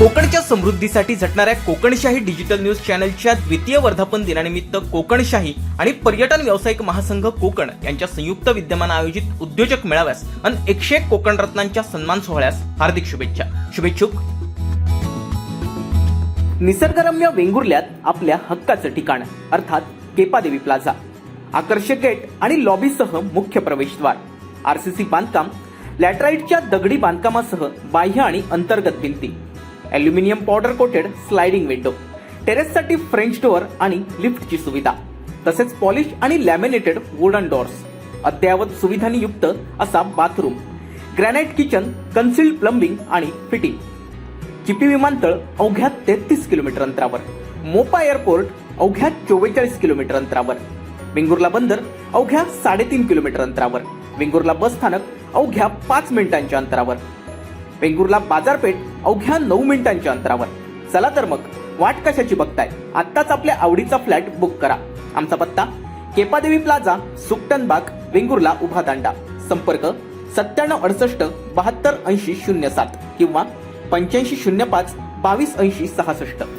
कोकणच्या समृद्धीसाठी झटणाऱ्या कोकणशाही डिजिटल न्यूज चॅनलच्या द्वितीय वर्धापन दिनानिमित्त कोकणशाही आणि पर्यटन व्यावसायिक महासंघ कोकण यांच्या संयुक्त विद्यमाने आयोजित उद्योजक मेळाव्यास आणि 101 कोकण रत्नांच्या सन्मान सोहळ्यास हार्दिक शुभेच्छा. शुभेच्छुक. निसर्गरम्य वेंगुर्ल्यात आपल्या हक्काचं ठिकाण अर्थात केपादेवी प्लाझा. आकर्षक गेट आणि लॉबीसह मुख्य प्रवेशद्वार, आरसीसी बांधकाम, लॅटराईटच्या दगडी बांधकामासह बाह्य आणि अंतर्गत भिंती, aluminium powder coated sliding window, टेरेससाठी फ्रेंच डोअर आणि लिफ्टची सुविधा, तसेच पॉलिश आणि लॅमिनेटेड वुडन डोअर्स, अद्ययावत सुविधांनी युक्त असा bathroom, granite kitchen, concealed plumbing आणि फिटिंग, चिपी विमानतळ अवघ्या 33 किलोमीटर अंतरावर, मोपा एअरपोर्ट अवघ्या 44 किलोमीटर अंतरावर, वेंगुर्ला बंदर अवघ्या 3.5 किलोमीटर अंतरावर, वेंगुर्ला बस स्थानक अवघ्या 5 मिनिटांच्या अंतरावर, वेंगुर्ला बाजारपेठ अवघ्या 9 मिनिटांच्या अंतरावर. चला तर मग वाट कशाची बघताय, आत्ताच आपल्या आवडीचा फ्लॅट बुक करा. आमचा पत्ता केपादेवी प्लाझा, सुकटनबाग, वेंगुर्ला उभा दांडा. संपर्क 9768 7280 07 किंवा 8505 2280 66.